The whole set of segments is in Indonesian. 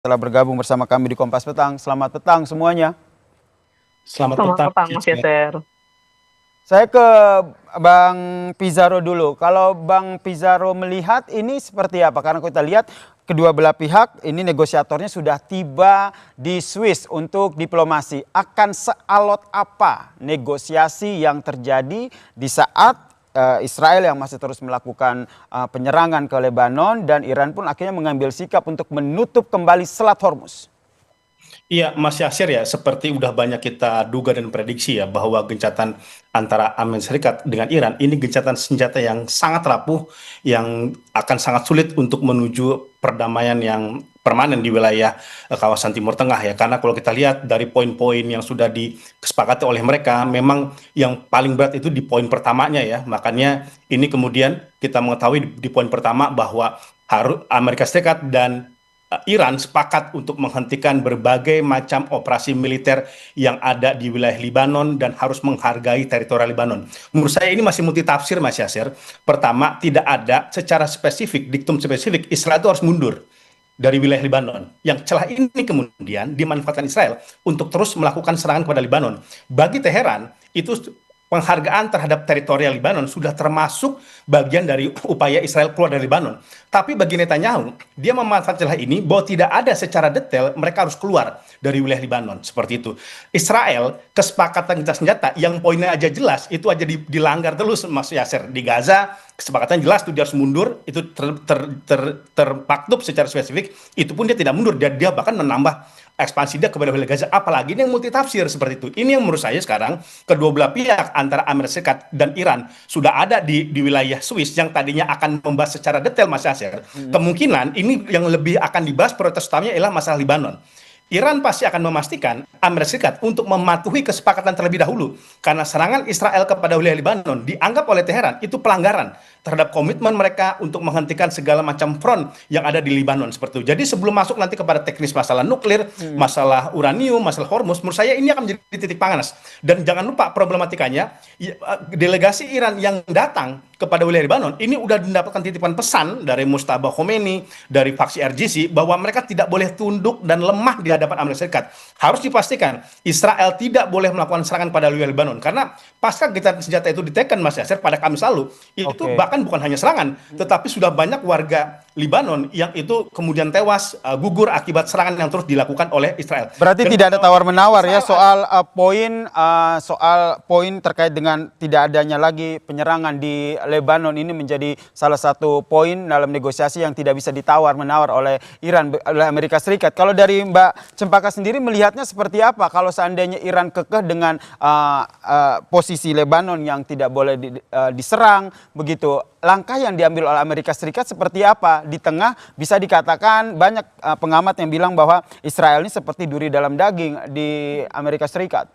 telah bergabung bersama kami di Kompas Petang. Selamat petang semuanya. Selamat Selamat petang, petang Mas Mas Yaser. Yaser. Saya ke Bang Pizarro dulu. Kalau Bang Pizarro melihat ini seperti apa? Karena kita lihat kedua belah pihak ini negosiatornya sudah tiba di Swiss untuk diplomasi. Akan sealot apa negosiasi yang terjadi di saat Israel yang masih terus melakukan penyerangan ke Lebanon dan Iran pun akhirnya mengambil sikap untuk menutup kembali Selat Hormuz? Iya, Mas Yasir ya, seperti udah banyak kita duga dan prediksi ya, bahwa gencatan antara Amerika Serikat dengan Iran, ini gencatan senjata yang sangat rapuh, yang akan sangat sulit untuk menuju perdamaian yang permanen di wilayah kawasan Timur Tengah ya. Karena kalau kita lihat dari poin-poin yang sudah disepakati oleh mereka, memang yang paling berat itu di poin pertamanya ya. Makanya ini kemudian kita mengetahui di poin pertama bahwa harus Amerika Serikat dan Iran sepakat untuk menghentikan berbagai macam operasi militer yang ada di wilayah Lebanon dan harus menghargai teritorial Lebanon. Menurut saya ini masih multitafsir, Mas Yasir. Pertama, tidak ada secara spesifik, diktum spesifik, Israel itu harus mundur dari wilayah Lebanon. Yang celah ini kemudian dimanfaatkan Israel untuk terus melakukan serangan kepada Lebanon. Bagi Teheran, itu penghargaan terhadap teritorial Lebanon sudah termasuk bagian dari upaya Israel keluar dari Lebanon. Tapi bagi Netanyahu, dia memanfaatkan celah ini bahwa tidak ada secara detail mereka harus keluar dari wilayah Lebanon. Seperti itu. Israel, kesepakatan gencatan senjata yang poinnya aja jelas, itu aja dilanggar terus, Mas Yasser. Di Gaza, kesepakatan jelas tuh dia harus mundur, itu terpaktub secara spesifik, itu pun dia tidak mundur, dia bahkan menambah ekspansi dia kepada wilayah Gaza, apalagi ini yang multitafsir seperti itu. Ini yang menurut saya sekarang kedua belah pihak antara Amerika Serikat dan Iran sudah ada di wilayah Swiss yang tadinya akan membahas secara detail Mas Yasir. Kemungkinan ini yang lebih akan dibahas prioritas utamanya adalah masalah Lebanon. Iran pasti akan memastikan Amerika Serikat untuk mematuhi kesepakatan terlebih dahulu karena serangan Israel kepada wilayah Lebanon dianggap oleh Teheran itu pelanggaran terhadap komitmen mereka untuk menghentikan segala macam front yang ada di Lebanon seperti itu. Jadi sebelum masuk nanti kepada teknis masalah nuklir, masalah uranium, masalah Hormuz, menurut saya ini akan menjadi titik panas. Dan jangan lupa problematikanya, delegasi Iran yang datang kepada wilayah Lebanon ini udah mendapatkan titipan pesan dari Mujtaba Khomeini, dari faksi RGC bahwa mereka tidak boleh tunduk dan lemah di hadapan Amerika Serikat. Harus dipastikan Israel tidak boleh melakukan serangan pada wilayah Lebanon karena pasca gencatan senjata itu diteken Mas Yasser pada Kamis lalu, itu bahkan bukan hanya serangan, tetapi sudah banyak warga Lebanon yang itu kemudian tewas, gugur akibat serangan yang terus dilakukan oleh Israel. Berarti Dan tidak ada tawar-menawar ya soal poin terkait dengan tidak adanya lagi penyerangan di Lebanon ini menjadi salah satu poin dalam negosiasi yang tidak bisa ditawar-menawar oleh Iran, oleh Amerika Serikat. Kalau dari Mbak Cempaka sendiri melihatnya seperti apa kalau seandainya Iran kekeh dengan posisi Lebanon yang tidak boleh diserang begitu? Langkah yang diambil oleh Amerika Serikat seperti apa? Di tengah bisa dikatakan banyak pengamat yang bilang bahwa Israel ini seperti duri dalam daging di Amerika Serikat.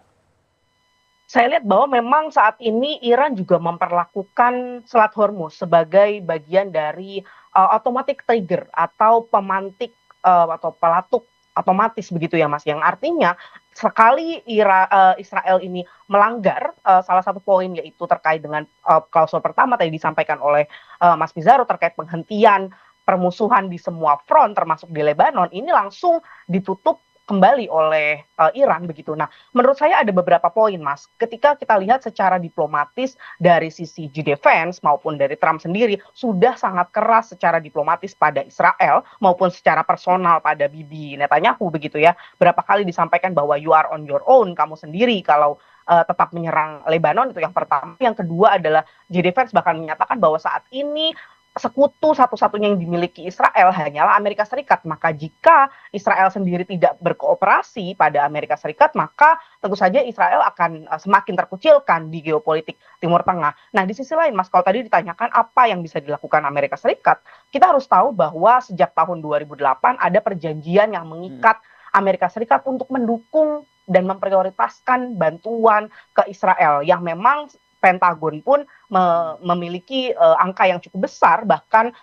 Saya lihat bahwa memang saat ini Iran juga memperlakukan Selat Hormuz sebagai bagian dari automatic trigger atau pemantik atau pelatuk otomatis begitu ya Mas. Yang artinya sekali Israel ini melanggar salah satu poin yaitu terkait dengan klausul pertama tadi disampaikan oleh Mas Pizarro terkait penghentian permusuhan di semua front termasuk di Lebanon, ini langsung ditutup kembali oleh Iran begitu. Nah, menurut saya ada beberapa poin, Mas. Ketika kita lihat secara diplomatis dari sisi G Defense maupun dari Trump sendiri sudah sangat keras secara diplomatis pada Israel maupun secara personal pada Bibi Netanyahu begitu ya. Berapa kali disampaikan bahwa you are on your own, kamu sendiri kalau tetap menyerang Lebanon, itu yang pertama. Yang kedua adalah G Defense bahkan menyatakan bahwa saat ini sekutu satu-satunya yang dimiliki Israel hanyalah Amerika Serikat. Maka jika Israel sendiri tidak berkooperasi pada Amerika Serikat, maka tentu saja Israel akan semakin terkucilkan di geopolitik Timur Tengah. Nah, di sisi lain, Mas, kalau tadi ditanyakan apa yang bisa dilakukan Amerika Serikat, kita harus tahu bahwa sejak tahun 2008 ada perjanjian yang mengikat Amerika Serikat untuk mendukung dan memprioritaskan bantuan ke Israel yang memang Pentagon pun memiliki angka yang cukup besar, bahkan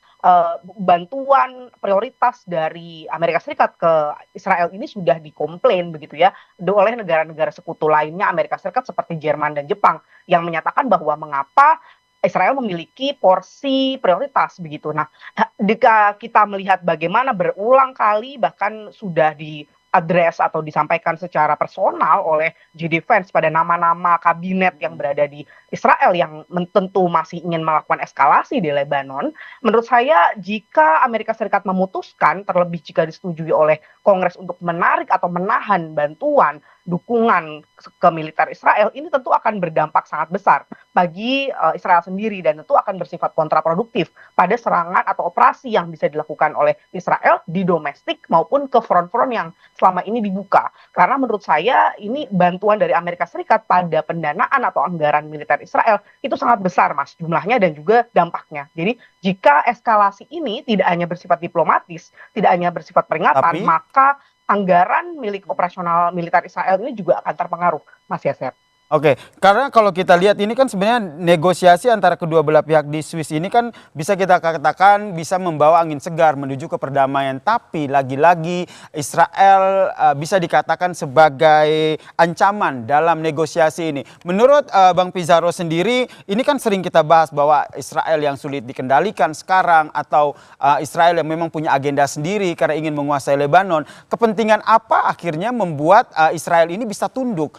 bantuan prioritas dari Amerika Serikat ke Israel ini sudah dikomplain begitu ya oleh negara-negara sekutu lainnya Amerika Serikat seperti Jerman dan Jepang yang menyatakan bahwa mengapa Israel memiliki porsi prioritas begitu. Nah, jika kita melihat bagaimana berulang kali bahkan sudah diadres atau disampaikan secara personal oleh JD Vance pada nama-nama kabinet yang berada di Israel yang tentu masih ingin melakukan eskalasi di Lebanon, menurut saya jika Amerika Serikat memutuskan, terlebih jika disetujui oleh Kongres untuk menarik atau menahan bantuan dukungan ke militer Israel, ini tentu akan berdampak sangat besar bagi Israel sendiri dan tentu akan bersifat kontraproduktif pada serangan atau operasi yang bisa dilakukan oleh Israel di domestik maupun ke front-front yang selama ini dibuka. Karena menurut saya ini bantuan dari Amerika Serikat pada pendanaan atau anggaran militer Israel itu sangat besar, Mas, jumlahnya dan juga dampaknya. Jadi jika eskalasi ini tidak hanya bersifat diplomatis, tidak hanya bersifat peringatan, maka anggaran milik operasional militer Israel ini juga akan terpengaruh, Mas Yaser. Oke, karena kalau kita lihat ini kan sebenarnya negosiasi antara kedua belah pihak di Swiss ini kan bisa kita katakan bisa membawa angin segar menuju ke perdamaian. Tapi lagi-lagi Israel bisa dikatakan sebagai ancaman dalam negosiasi ini. Menurut Bang Pizarro sendiri, ini kan sering kita bahas bahwa Israel yang sulit dikendalikan sekarang atau Israel yang memang punya agenda sendiri karena ingin menguasai Lebanon. Kepentingan apa akhirnya membuat Israel ini bisa tunduk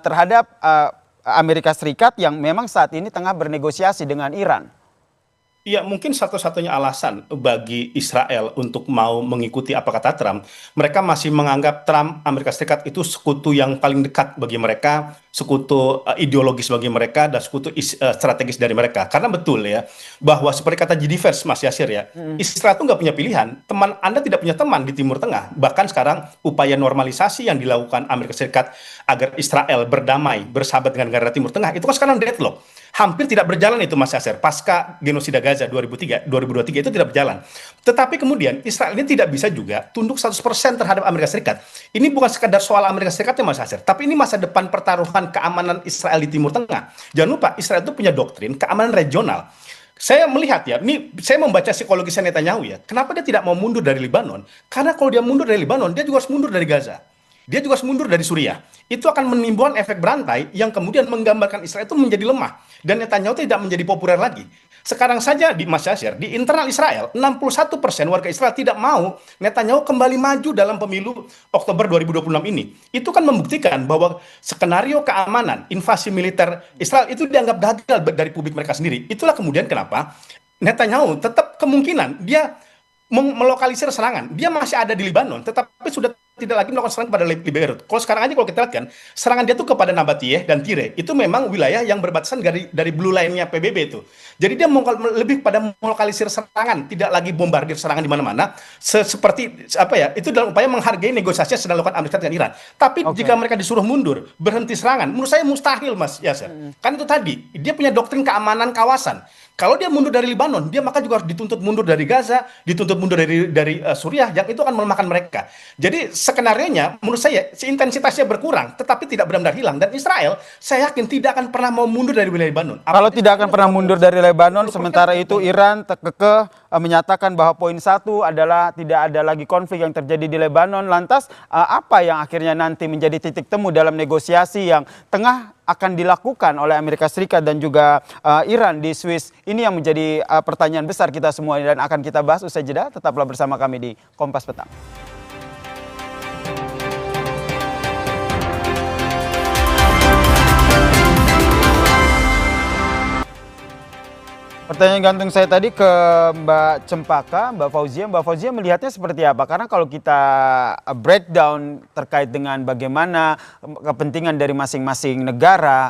terhadap Amerika Serikat yang memang saat ini tengah bernegosiasi dengan Iran? Ya, mungkin satu-satunya alasan bagi Israel untuk mau mengikuti apa kata Trump, mereka masih menganggap Trump, Amerika Serikat itu sekutu yang paling dekat bagi mereka, sekutu ideologis bagi mereka, dan sekutu strategis dari mereka. Karena betul ya, bahwa seperti kata JD Vance, Mas Yasir ya, Israel itu nggak punya pilihan. Teman Anda tidak punya teman di Timur Tengah. Bahkan sekarang upaya normalisasi yang dilakukan Amerika Serikat agar Israel berdamai, bersahabat dengan negara Timur Tengah, itu kan sekarang deadlock. Hampir tidak berjalan itu, Mas Yasir. Pasca genosida Gaza 2023 itu tidak berjalan. Tetapi kemudian Israel ini tidak bisa juga tunduk 100% terhadap Amerika Serikat. Ini bukan sekadar soal Amerika Serikat ya, Mas Yasir, tapi ini masa depan pertaruhan keamanan Israel di Timur Tengah. Jangan lupa Israel itu punya doktrin keamanan regional. Saya melihat ya, ini saya membaca psikologisnya Netanyahu ya. Kenapa dia tidak mau mundur dari Lebanon? Karena kalau dia mundur dari Lebanon, dia juga harus mundur dari Gaza. Dia juga harus mundur dari Suriah. Itu akan menimbulkan efek berantai yang kemudian menggambarkan Israel itu menjadi lemah. Dan Netanyahu tidak menjadi populer lagi. Sekarang saja di Mas Yasir, di internal Israel, 61% warga Israel tidak mau Netanyahu kembali maju dalam pemilu Oktober 2026 ini. Itu kan membuktikan bahwa skenario keamanan invasi militer Israel itu dianggap gagal dari publik mereka sendiri. Itulah kemudian kenapa Netanyahu tetap kemungkinan dia melokalisir serangan. Dia masih ada di Lebanon, tetapi sudah tidak lagi melakukan serangan kepada Beirut. Kalau sekarang aja kalau kita lihat kan, serangan dia tuh kepada Nabatiyeh dan Tire. Itu memang wilayah yang berbatasan dari blue line-nya PBB itu. Jadi dia lebih pada melokalisir serangan, tidak lagi bombardir serangan di mana-mana. Seperti apa ya? Itu dalam upaya menghargai negosiasi yang sedang dilakukan Amerika dengan Iran. Tapi jika mereka disuruh mundur, berhenti serangan, menurut saya mustahil, Mas Yasir. Kan itu tadi, dia punya doktrin keamanan kawasan. Kalau dia mundur dari Lebanon, dia maka juga harus dituntut mundur dari Gaza, dituntut mundur dari Suriah, yang itu akan melemahkan mereka. Jadi skenarionya menurut saya intensitasnya berkurang, tetapi tidak benar-benar hilang. Dan Israel, saya yakin tidak akan pernah mau mundur dari wilayah Lebanon. Kalau tidak akan pernah mundur dari Lebanon, sementara itu Iran kekeh menyatakan bahwa poin 1 adalah tidak ada lagi konflik yang terjadi di Lebanon. Lantas apa yang akhirnya nanti menjadi titik temu dalam negosiasi yang tengah akan dilakukan oleh Amerika Serikat dan juga Iran di Swiss? Ini yang menjadi pertanyaan besar kita semua dan akan kita bahas usai jeda. Tetaplah bersama kami di Kompas Petang. Pertanyaan gantung saya tadi ke Mbak Cempaka, Mbak Fauzia melihatnya seperti apa? Karena kalau kita breakdown terkait dengan bagaimana kepentingan dari masing-masing negara,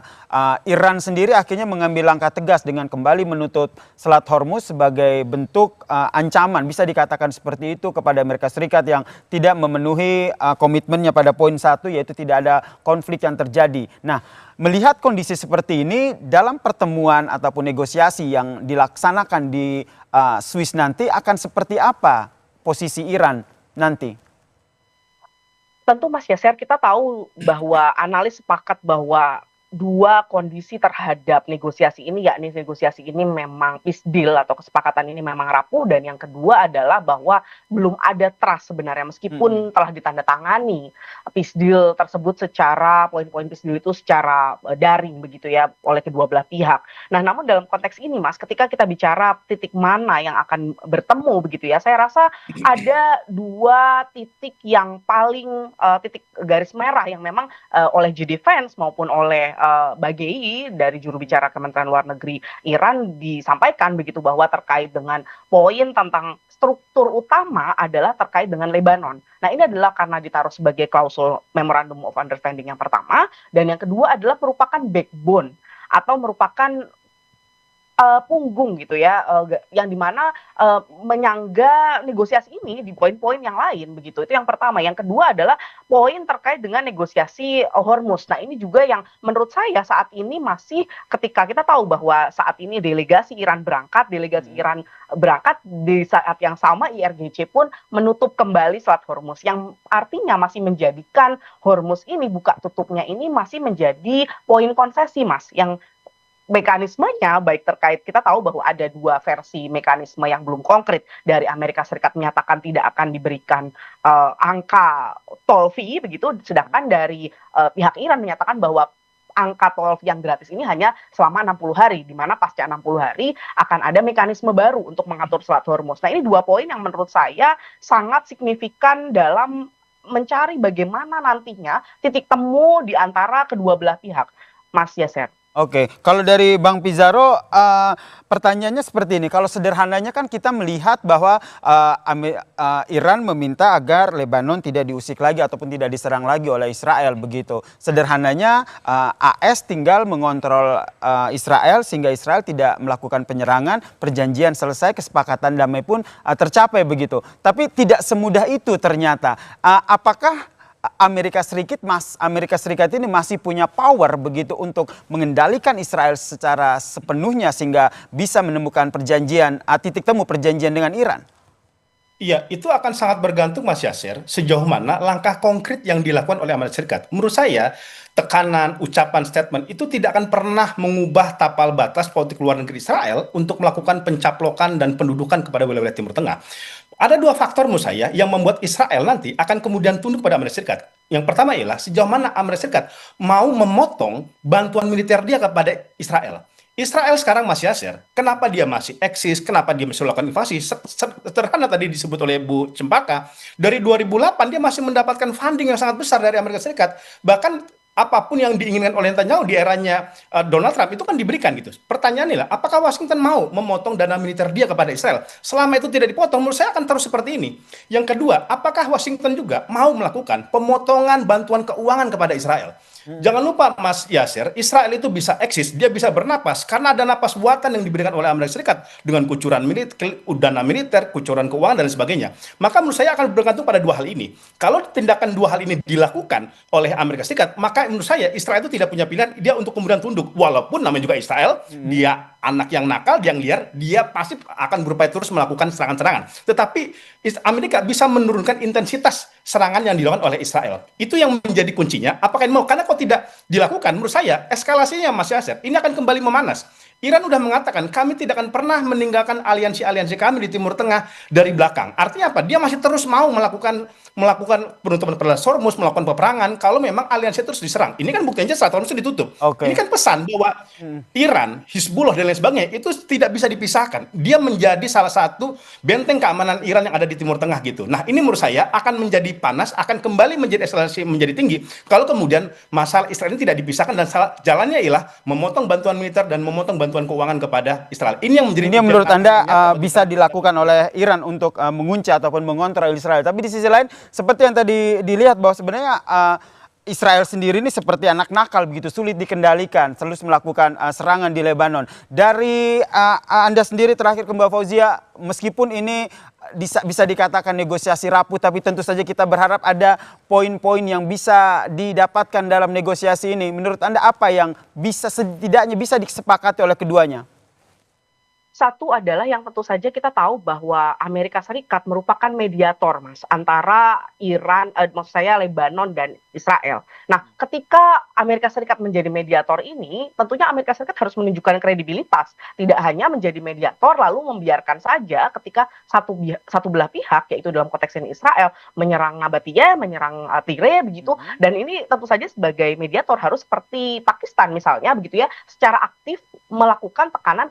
Iran sendiri akhirnya mengambil langkah tegas dengan kembali menutup Selat Hormuz sebagai bentuk ancaman, bisa dikatakan seperti itu, kepada Amerika Serikat yang tidak memenuhi komitmennya pada poin 1, yaitu tidak ada konflik yang terjadi. Nah, melihat kondisi seperti ini dalam pertemuan ataupun negosiasi yang dilaksanakan di Swiss nanti akan seperti apa posisi Iran nanti? Tentu Mas Yaser, kita tahu bahwa analis sepakat bahwa dua kondisi terhadap negosiasi ini, yakni negosiasi ini memang peace deal atau kesepakatan ini memang rapuh, dan yang kedua adalah bahwa belum ada trust sebenarnya meskipun telah ditandatangani peace deal tersebut secara poin-poin peace deal itu secara daring begitu ya oleh kedua belah pihak. Nah, namun dalam konteks ini Mas, ketika kita bicara titik mana yang akan bertemu begitu ya, saya rasa ada dua titik yang paling titik garis merah yang memang oleh JD Vance maupun oleh Bagheri dari juru bicara Kementerian Luar Negeri Iran disampaikan begitu bahwa terkait dengan poin tentang struktur utama adalah terkait dengan Lebanon. Nah, ini adalah karena ditaruh sebagai klausul Memorandum of Understanding yang pertama, dan yang kedua adalah merupakan backbone atau merupakan punggung gitu ya, yang dimana menyangga negosiasi ini di poin-poin yang lain begitu. Itu yang pertama. Yang kedua adalah poin terkait dengan negosiasi Hormuz. Nah, ini juga yang menurut saya saat ini masih, ketika kita tahu bahwa saat ini delegasi Iran berangkat di saat yang sama IRGC pun menutup kembali Selat Hormuz, yang artinya masih menjadikan Hormuz ini buka tutupnya ini masih menjadi poin konsesi Mas, yang mekanismenya baik terkait, kita tahu bahwa ada dua versi mekanisme yang belum konkret. Dari Amerika Serikat menyatakan tidak akan diberikan angka toll fee begitu, sedangkan dari pihak Iran menyatakan bahwa angka tol yang gratis ini hanya selama 60 hari, di mana pasca 60 hari akan ada mekanisme baru untuk mengatur Selat Hormuz. Nah, ini dua poin yang menurut saya sangat signifikan dalam mencari bagaimana nantinya titik temu di antara kedua belah pihak, Mas Yaser. Oke, kalau dari Bang Pizarro, pertanyaannya seperti ini. Kalau sederhananya kan kita melihat bahwa Iran meminta agar Lebanon tidak diusik lagi ataupun tidak diserang lagi oleh Israel begitu. Sederhananya AS tinggal mengontrol Israel sehingga Israel tidak melakukan penyerangan, perjanjian selesai, kesepakatan damai pun tercapai begitu. Tapi tidak semudah itu ternyata. Apakah Amerika Serikat ini masih punya power begitu untuk mengendalikan Israel secara sepenuhnya sehingga bisa menemukan perjanjian, titik temu perjanjian dengan Iran? Iya, itu akan sangat bergantung Mas Yasir, sejauh mana langkah konkret yang dilakukan oleh Amerika Serikat. Menurut saya, tekanan, ucapan, statement itu tidak akan pernah mengubah tapal batas politik luar negeri Israel untuk melakukan pencaplokan dan pendudukan kepada wilayah Timur Tengah. Ada dua faktor menurut saya yang membuat Israel nanti akan kemudian tunduk pada Amerika Serikat. Yang pertama ialah sejauh mana Amerika Serikat mau memotong bantuan militer dia kepada Israel. Israel sekarang masih Yasir, kenapa dia masih eksis, kenapa dia masih melakukan invasi? Sederhana tadi disebut oleh Bu Cempaka, dari 2008 dia masih mendapatkan funding yang sangat besar dari Amerika Serikat. Bahkan apapun yang diinginkan oleh Netanyahu di eranya Donald Trump itu kan diberikan gitu. Pertanyaannya lah, apakah Washington mau memotong dana militer dia kepada Israel? Selama itu tidak dipotong, menurut saya akan terus seperti ini. Yang kedua, apakah Washington juga mau melakukan pemotongan bantuan keuangan kepada Israel? Jangan lupa Mas Yasir, Israel itu bisa eksis, dia bisa bernapas karena ada napas buatan yang diberikan oleh Amerika Serikat dengan kucuran militer, dana militer, kucuran keuangan dan sebagainya. Maka menurut saya akan bergantung pada dua hal ini. Kalau tindakan dua hal ini dilakukan oleh Amerika Serikat, maka menurut saya Israel itu tidak punya pilihan dia untuk kemudian tunduk. Walaupun namanya juga Israel, dia anak yang nakal, yang liar, dia pasti akan berupaya terus melakukan serangan-serangan. Tetapi Amerika bisa menurunkan intensitas serangan yang dilakukan oleh Israel. Itu yang menjadi kuncinya. Apakah ini mau? Karena kalau tidak dilakukan, menurut saya eskalasinya Mas Yasir, ini akan kembali memanas. Iran sudah mengatakan kami tidak akan pernah meninggalkan aliansi-aliansi kami di Timur Tengah dari belakang. Artinya apa? Dia masih terus mau melakukan penutupan perbatasan Hormuz, melakukan peperangan kalau memang aliansi terus diserang. Ini kan buktinya Selat Hormuz ditutup. Okay. Ini kan pesan bahwa Iran, Hizbullah dan lain sebagainya itu tidak bisa dipisahkan. Dia menjadi salah satu benteng keamanan Iran yang ada di Timur Tengah gitu. Nah, ini menurut saya akan menjadi panas, akan kembali menjadi eskalasi menjadi tinggi kalau kemudian masalah Israel ini tidak dipisahkan dan jalannya ialah memotong bantuan militer dan memotong bantuan keuangan kepada Israel. Ini yang menjadi menurut Anda bisa dilakukan oleh Iran untuk mengunci ataupun mengontrol Israel. Tapi di sisi lain seperti yang tadi dilihat bahwa sebenarnya Israel sendiri ini seperti anak nakal begitu, sulit dikendalikan, terus melakukan serangan di Lebanon. Dari Anda sendiri terakhir ke Mbak Fauzia, meskipun ini bisa dikatakan negosiasi rapuh, tapi tentu saja kita berharap ada poin-poin yang bisa didapatkan dalam negosiasi ini. Menurut Anda apa yang bisa setidaknya bisa disepakati oleh keduanya? Satu adalah yang tentu saja kita tahu bahwa Amerika Serikat merupakan mediator, Mas, antara Iran, maksud saya Lebanon dan Israel. Nah, ketika Amerika Serikat menjadi mediator ini, tentunya Amerika Serikat harus menunjukkan kredibilitas. Tidak hanya menjadi mediator lalu membiarkan saja ketika satu belah pihak, yaitu dalam konteks ini Israel, menyerang Nabatiyeh, menyerang Tigray, begitu. Dan ini tentu saja sebagai mediator harus seperti Pakistan misalnya, begitu ya, secara aktif melakukan tekanan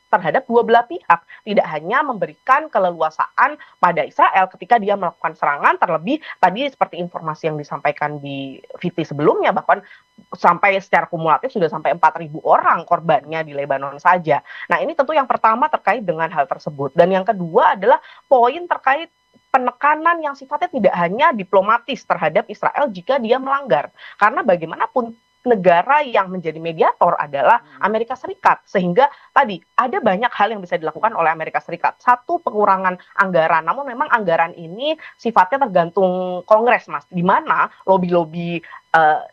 terhadap dua belah pihak, tidak hanya memberikan keleluasaan pada Israel ketika dia melakukan serangan, terlebih tadi seperti informasi yang disampaikan di VT sebelumnya, bahkan sampai secara kumulatif sudah sampai 4.000 orang korbannya di Lebanon saja. Nah, ini tentu yang pertama terkait dengan hal tersebut. Dan yang kedua adalah poin terkait penekanan yang sifatnya tidak hanya diplomatis terhadap Israel jika dia melanggar. Karena bagaimanapun negara yang menjadi mediator adalah Amerika Serikat. Sehingga tadi ada banyak hal yang bisa dilakukan oleh Amerika Serikat. Satu, pengurangan anggaran. Namun memang anggaran ini sifatnya tergantung Kongres, Mas. Di mana lobby-lobby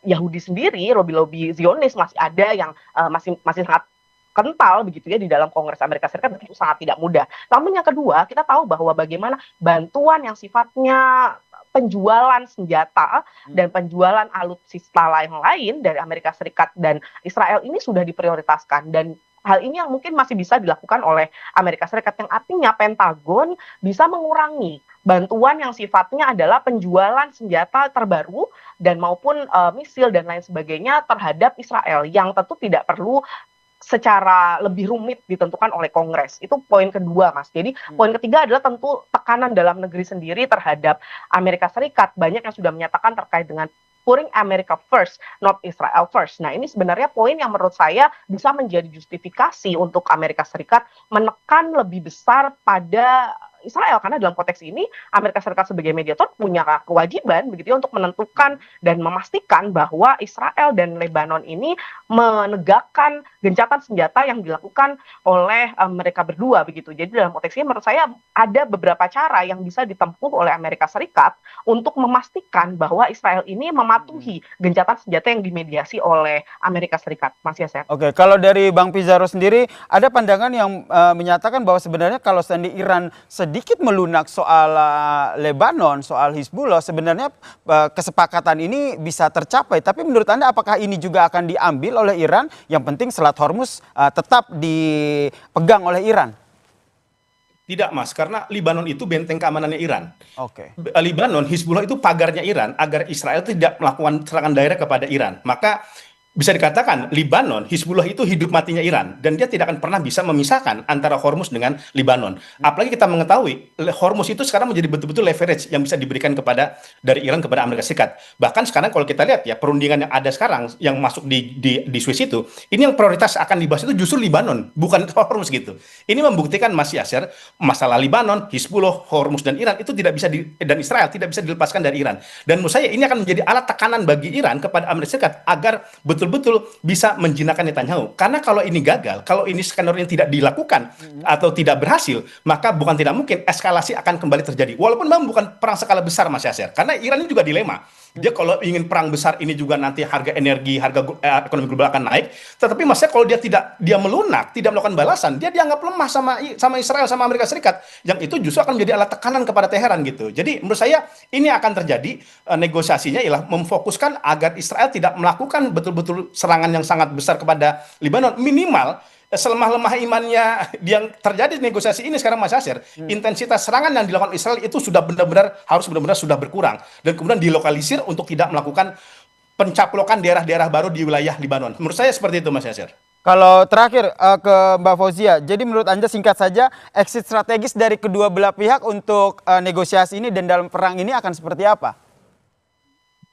Yahudi sendiri, lobby-lobby Zionis masih ada yang masih sangat kental begitu ya di dalam Kongres Amerika Serikat, itu sangat tidak mudah. Namun yang kedua, kita tahu bahwa bagaimana bantuan yang sifatnya penjualan senjata dan penjualan alutsista lain dari Amerika Serikat dan Israel ini sudah diprioritaskan, dan hal ini yang mungkin masih bisa dilakukan oleh Amerika Serikat, yang artinya Pentagon bisa mengurangi bantuan yang sifatnya adalah penjualan senjata terbaru dan maupun misil dan lain sebagainya terhadap Israel, yang tentu tidak perlu secara lebih rumit ditentukan oleh Kongres. Itu poin kedua, Mas. Jadi poin ketiga adalah tentu tekanan dalam negeri sendiri terhadap Amerika Serikat. Banyak yang sudah menyatakan terkait dengan putting America first, not Israel first. Nah, ini sebenarnya poin yang menurut saya bisa menjadi justifikasi untuk Amerika Serikat menekan lebih besar pada Israel, karena dalam konteks ini Amerika Serikat sebagai mediator punya kewajiban begitu ya untuk menentukan dan memastikan bahwa Israel dan Lebanon ini menegakkan gencatan senjata yang dilakukan oleh mereka berdua begitu. Jadi dalam konteks ini menurut saya ada beberapa cara yang bisa ditempuh oleh Amerika Serikat untuk memastikan bahwa Israel ini mematuhi gencatan senjata yang dimediasi oleh Amerika Serikat. Mas Yaser. Oke, kalau dari Bang Pizarro sendiri ada pandangan yang menyatakan bahwa sebenarnya kalau seandainya Iran sedikit melunak soal Lebanon, soal Hizbullah, sebenarnya kesepakatan ini bisa tercapai. Tapi menurut Anda apakah ini juga akan diambil oleh Iran? Yang penting Selat Hormuz tetap dipegang oleh Iran. Tidak, Mas, karena Libanon itu benteng keamanannya Iran. Oke. Libanon, Hizbullah itu pagarnya Iran agar Israel tidak melakukan serangan daerah kepada Iran. Maka bisa dikatakan Libanon, Hizbullah itu hidup matinya Iran, dan dia tidak akan pernah bisa memisahkan antara Hormuz dengan Libanon. Apalagi kita mengetahui Hormuz itu sekarang menjadi betul-betul leverage yang bisa diberikan dari Iran kepada Amerika Serikat. Bahkan sekarang kalau kita lihat ya perundingan yang ada sekarang yang masuk di Swiss itu, ini yang prioritas akan dibahas itu justru Libanon, bukan Hormuz gitu. Ini membuktikan Mas Yasser, masalah Libanon, Hizbullah, Hormuz dan Iran itu tidak bisa dan Israel tidak bisa dilepaskan dari Iran. Dan menurut saya ini akan menjadi alat tekanan bagi Iran kepada Amerika Serikat agar betul-betul bisa menjinakkan Netanyahu. Karena kalau ini gagal, kalau ini skenario yang tidak dilakukan atau tidak berhasil, maka bukan tidak mungkin eskalasi akan kembali terjadi. Walaupun memang bukan perang skala besar, Mas Yasser. Karena Iran ini juga dilema. Dia kalau ingin perang besar ini juga nanti harga energi, harga ekonomi global akan naik. Tetapi maksudnya kalau dia melunak, tidak melakukan balasan, dia dianggap lemah sama Israel, sama Amerika Serikat. Yang itu justru akan menjadi alat tekanan kepada Teheran gitu. Jadi menurut saya ini akan terjadi negosiasinya ialah memfokuskan agar Israel tidak melakukan betul-betul serangan yang sangat besar kepada Libanon. Minimal selemah-lemah imannya yang terjadi di negosiasi ini sekarang, Mas Yasser, intensitas serangan yang dilakukan Israel itu sudah harus benar-benar sudah berkurang, dan kemudian dilokalisir untuk tidak melakukan pencaplokan daerah-daerah baru di wilayah Libanon. Menurut saya seperti itu, Mas Yasser. Kalau terakhir ke Mbak Fauzia, jadi menurut Anda singkat saja exit strategis dari kedua belah pihak untuk negosiasi ini dan dalam perang ini akan seperti apa?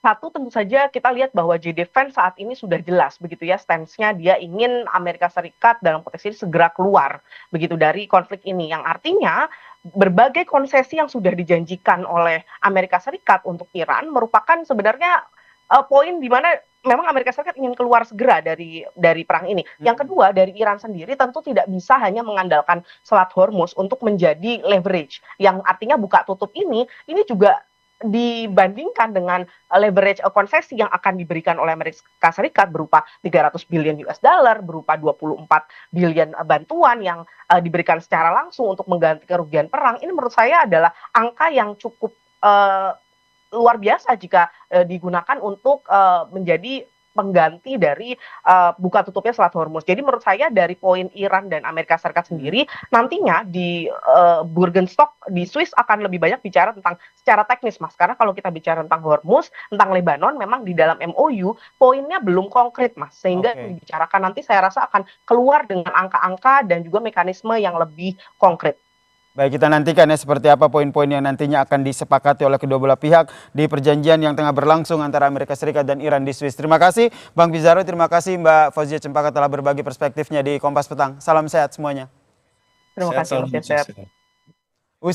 Satu, tentu saja kita lihat bahwa JD Vance saat ini sudah jelas begitu ya stance-nya, dia ingin Amerika Serikat dalam konteks ini segera keluar begitu dari konflik ini, yang artinya berbagai konsesi yang sudah dijanjikan oleh Amerika Serikat untuk Iran merupakan sebenarnya poin di mana memang Amerika Serikat ingin keluar segera dari perang ini. Yang kedua, dari Iran sendiri tentu tidak bisa hanya mengandalkan Selat Hormuz untuk menjadi leverage, yang artinya buka tutup ini juga dibandingkan dengan leverage konsesi yang akan diberikan oleh Amerika Serikat berupa 300 billion US dollar, berupa 24 billion bantuan yang diberikan secara langsung untuk mengganti kerugian perang, ini menurut saya adalah angka yang cukup luar biasa jika digunakan untuk menjadi pengganti dari buka tutupnya Selat Hormuz. Jadi menurut saya dari poin Iran dan Amerika Serikat sendiri nantinya di Burgenstock di Swiss akan lebih banyak bicara tentang secara teknis, Mas. Karena kalau kita bicara tentang Hormuz, tentang Lebanon, memang di dalam MOU poinnya belum konkret, Mas. Sehingga dibicarakan nanti saya rasa akan keluar dengan angka-angka dan juga mekanisme yang lebih konkret. Baik, kita nantikan ya seperti apa poin-poin yang nantinya akan disepakati oleh kedua belah pihak di perjanjian yang tengah berlangsung antara Amerika Serikat dan Iran di Swiss. Terima kasih Bang Pizarro, terima kasih Mbak Fauzia Cempaka telah berbagi perspektifnya di Kompas Petang. Salam sehat semuanya. Terima kasih Mas Yasir. Usai